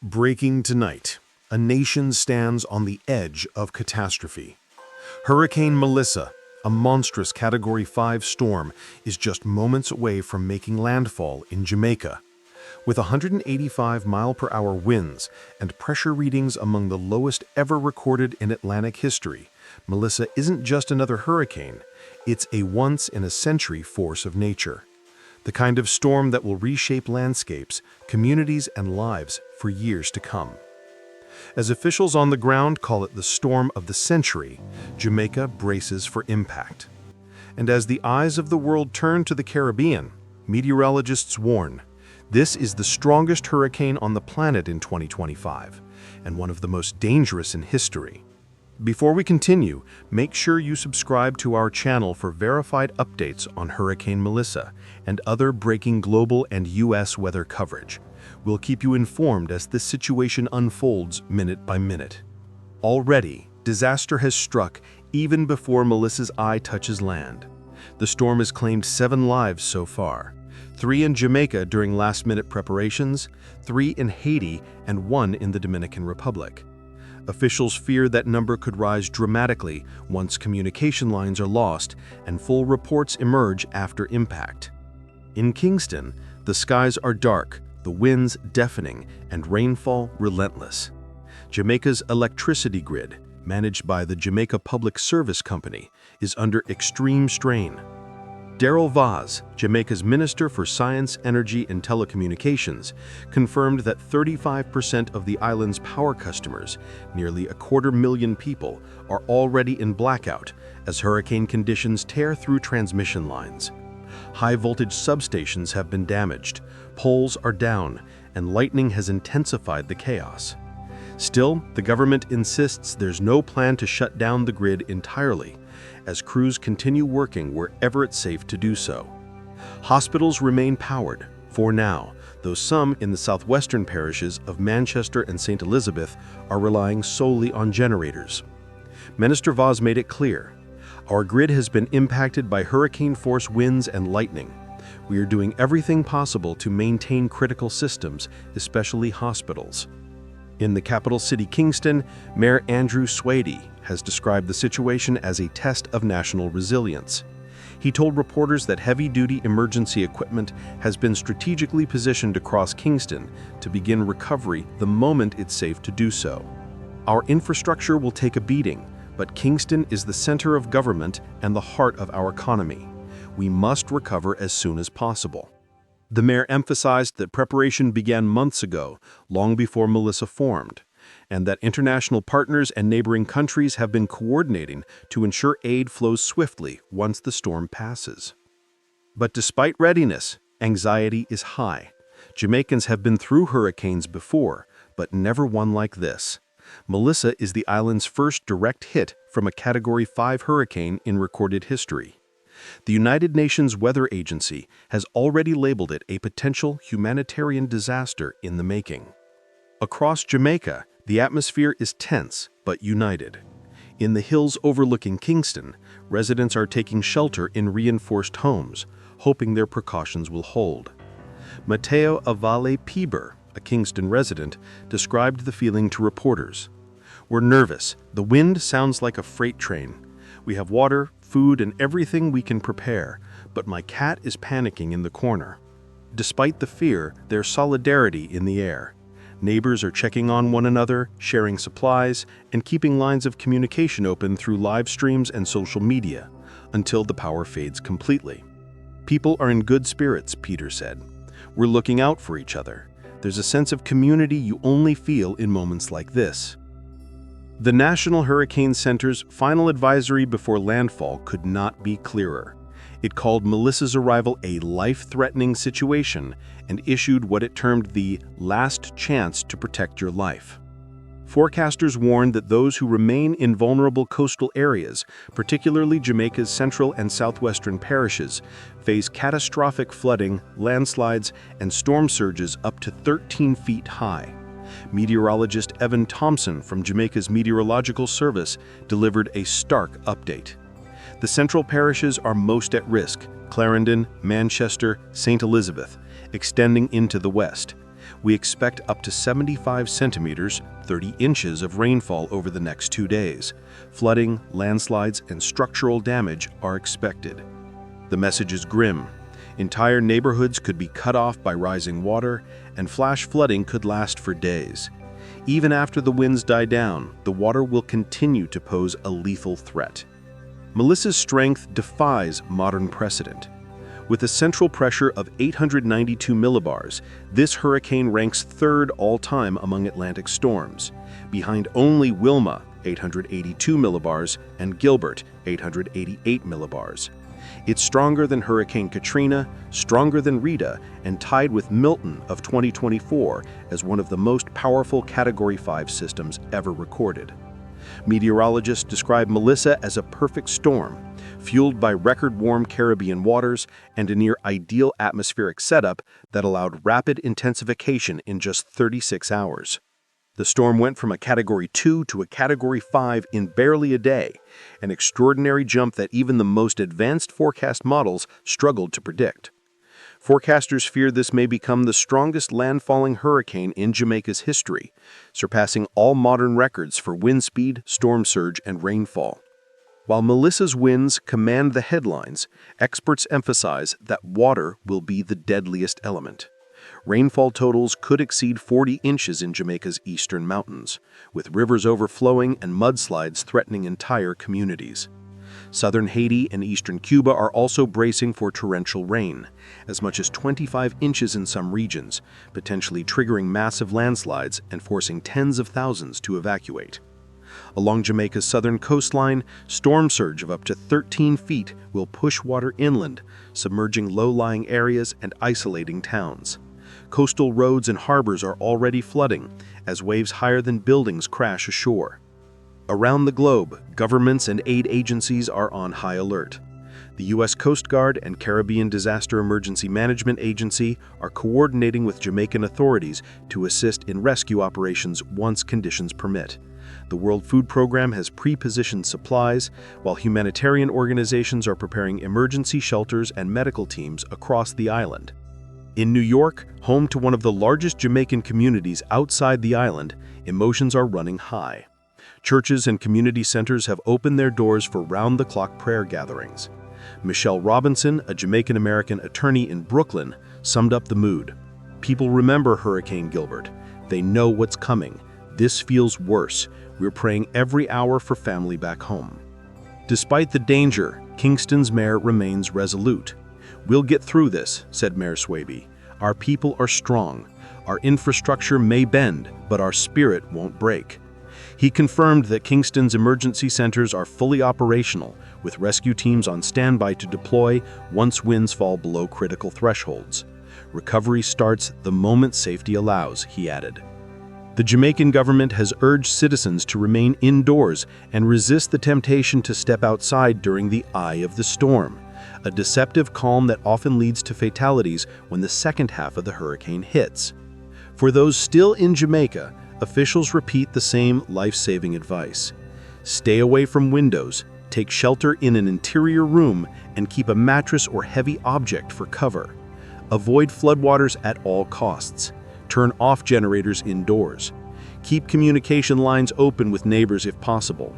Breaking tonight, a nation stands on the edge of catastrophe. Hurricane Melissa, a monstrous Category 5 storm, is just moments away from making landfall in Jamaica. With 185-mile-per-hour winds and pressure readings among the lowest ever recorded in Atlantic history, Melissa isn't just another hurricane, it's a once-in-a-century force of nature. The kind of storm that will reshape landscapes, communities, and lives for years to come. As officials on the ground call it the storm of the century, Jamaica braces for impact. And as the eyes of the world turn to the Caribbean, meteorologists warn, this is the strongest hurricane on the planet in 2025, and one of the most dangerous in history. Before we continue, make sure you subscribe to our channel for verified updates on Hurricane Melissa and other breaking global and U.S. weather coverage. We'll keep you informed as this situation unfolds minute by minute. Already, disaster has struck even before Melissa's eye touches land. The storm has claimed 7 lives so far, 3 in Jamaica during last-minute preparations, 3 in Haiti, and 1 in the Dominican Republic. Officials fear that number could rise dramatically once communication lines are lost and full reports emerge after impact. In Kingston, the skies are dark, the winds deafening, and rainfall relentless. Jamaica's electricity grid, managed by the Jamaica Public Service Company, is under extreme strain. Daryl Vaz, Jamaica's Minister for Science, Energy, and Telecommunications, confirmed that 35% of the island's power customers, nearly 250,000 people, are already in blackout as hurricane conditions tear through transmission lines. High-voltage substations have been damaged, poles are down, and lightning has intensified the chaos. Still, the government insists there's no plan to shut down the grid entirely, as crews continue working wherever it's safe to do so. Hospitals remain powered, for now, though some in the southwestern parishes of Manchester and St. Elizabeth are relying solely on generators. Minister Vaz made it clear, "Our grid has been impacted by hurricane-force winds and lightning. We are doing everything possible to maintain critical systems, especially hospitals." In the capital city Kingston, Mayor Andrew Swady has described the situation as a test of national resilience. He told reporters that heavy-duty emergency equipment has been strategically positioned across Kingston to begin recovery the moment it's safe to do so. "Our infrastructure will take a beating, but Kingston is the center of government and the heart of our economy. We must recover as soon as possible." The mayor emphasized that preparation began months ago, long before Melissa formed, and that international partners and neighboring countries have been coordinating to ensure aid flows swiftly once the storm passes. But despite readiness, anxiety is high. Jamaicans have been through hurricanes before, but never one like this. Melissa is the island's first direct hit from a Category 5 hurricane in recorded history. The United Nations Weather Agency has already labeled it a potential humanitarian disaster in the making. Across Jamaica, the atmosphere is tense but united. In the hills overlooking Kingston, residents are taking shelter in reinforced homes, hoping their precautions will hold. Mateo Avale Piber, a Kingston resident, described the feeling to reporters. "We're nervous. The wind sounds like a freight train. We have water, food, and everything we can prepare, but my cat is panicking in the corner." Despite the fear, there's solidarity in the air. Neighbors are checking on one another, sharing supplies, and keeping lines of communication open through live streams and social media, until the power fades completely. "People are in good spirits," Peter said. "We're looking out for each other. There's a sense of community you only feel in moments like this." The National Hurricane Center's final advisory before landfall could not be clearer. It called Melissa's arrival a life-threatening situation and issued what it termed the last chance to protect your life. Forecasters warned that those who remain in vulnerable coastal areas, particularly Jamaica's central and southwestern parishes, face catastrophic flooding, landslides, and storm surges up to 13 feet high. Meteorologist Evan Thompson from Jamaica's Meteorological Service delivered a stark update. The central parishes are most at risk: Clarendon, Manchester, St. Elizabeth, extending into the west. We expect up to 75 centimeters, 30 inches of rainfall over the next 2 days. Flooding, landslides, and structural damage are expected. The message is grim. Entire neighborhoods could be cut off by rising water, and flash flooding could last for days. Even after the winds die down, the water will continue to pose a lethal threat. Melissa's strength defies modern precedent. With a central pressure of 892 millibars, this hurricane ranks third all-time among Atlantic storms, behind only Wilma, 882 millibars, and Gilbert, 888 millibars. It's stronger than Hurricane Katrina, stronger than Rita, and tied with Milton of 2024 as one of the most powerful Category 5 systems ever recorded. Meteorologists describe Melissa as a perfect storm, fueled by record-warm Caribbean waters and a near-ideal atmospheric setup that allowed rapid intensification in just 36 hours. The storm went from a Category 2 to a Category 5 in barely a day, an extraordinary jump that even the most advanced forecast models struggled to predict. Forecasters fear this may become the strongest landfalling hurricane in Jamaica's history, surpassing all modern records for wind speed, storm surge, and rainfall. While Melissa's winds command the headlines, experts emphasize that water will be the deadliest element. Rainfall totals could exceed 40 inches in Jamaica's eastern mountains, with rivers overflowing and mudslides threatening entire communities. Southern Haiti and eastern Cuba are also bracing for torrential rain, as much as 25 inches in some regions, potentially triggering massive landslides and forcing tens of thousands to evacuate. Along Jamaica's southern coastline, storm surge of up to 13 feet will push water inland, submerging low-lying areas and isolating towns. Coastal roads and harbors are already flooding, as waves higher than buildings crash ashore. Around the globe, governments and aid agencies are on high alert. The U.S. Coast Guard and Caribbean Disaster Emergency Management Agency are coordinating with Jamaican authorities to assist in rescue operations once conditions permit. The World Food Program has pre-positioned supplies, while humanitarian organizations are preparing emergency shelters and medical teams across the island. In New York, home to one of the largest Jamaican communities outside the island, emotions are running high. Churches and community centers have opened their doors for round-the-clock prayer gatherings. Michelle Robinson, a Jamaican-American attorney in Brooklyn, summed up the mood. People remember Hurricane Gilbert. They know what's coming. This feels worse. We're praying every hour for family back home. Despite the danger, Kingston's mayor remains resolute. "We'll get through this," said Mayor Swaby. "Our people are strong. Our infrastructure may bend, but our spirit won't break." He confirmed that Kingston's emergency centers are fully operational, with rescue teams on standby to deploy once winds fall below critical thresholds. "Recovery starts the moment safety allows," he added. The Jamaican government has urged citizens to remain indoors and resist the temptation to step outside during the eye of the storm, a deceptive calm that often leads to fatalities when the second half of the hurricane hits. For those still in Jamaica, officials repeat the same life-saving advice. Stay away from windows, take shelter in an interior room, and keep a mattress or heavy object for cover. Avoid floodwaters at all costs. Turn off generators indoors. Keep communication lines open with neighbors if possible.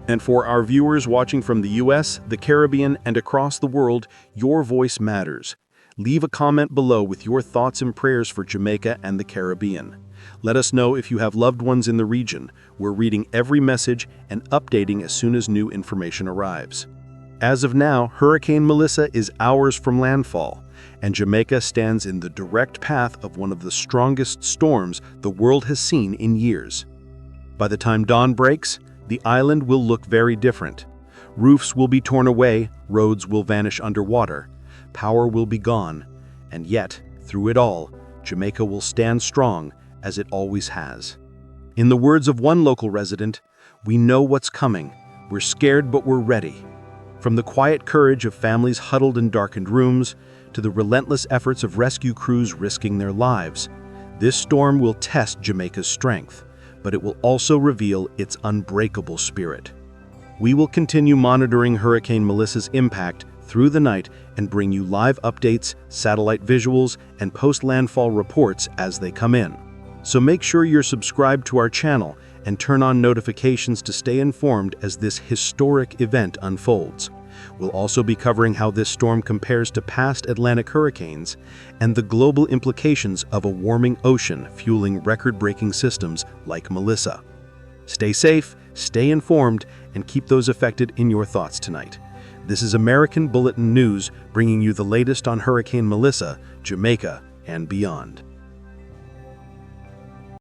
And for our viewers watching from the US, the Caribbean, and across the world, your voice matters. Leave a comment below with your thoughts and prayers for Jamaica and the Caribbean. Let us know if you have loved ones in the region. We're reading every message and updating as soon as new information arrives. As of now, Hurricane Melissa is hours from landfall, and Jamaica stands in the direct path of one of the strongest storms the world has seen in years. By the time dawn breaks, the island will look very different. Roofs will be torn away, roads will vanish underwater, power will be gone, and yet, through it all, Jamaica will stand strong as it always has. In the words of one local resident, "We know what's coming. We're scared, but we're ready." From the quiet courage of families huddled in darkened rooms to the relentless efforts of rescue crews risking their lives, this storm will test Jamaica's strength, but it will also reveal its unbreakable spirit. We will continue monitoring Hurricane Melissa's impact through the night and bring you live updates, satellite visuals, and post-landfall reports as they come in. So make sure you're subscribed to our channel and turn on notifications to stay informed as this historic event unfolds. We'll also be covering how this storm compares to past Atlantic hurricanes and the global implications of a warming ocean fueling record-breaking systems like Melissa. Stay safe, stay informed, and keep those affected in your thoughts tonight. This is American Bulletin News, bringing you the latest on Hurricane Melissa, Jamaica, and beyond.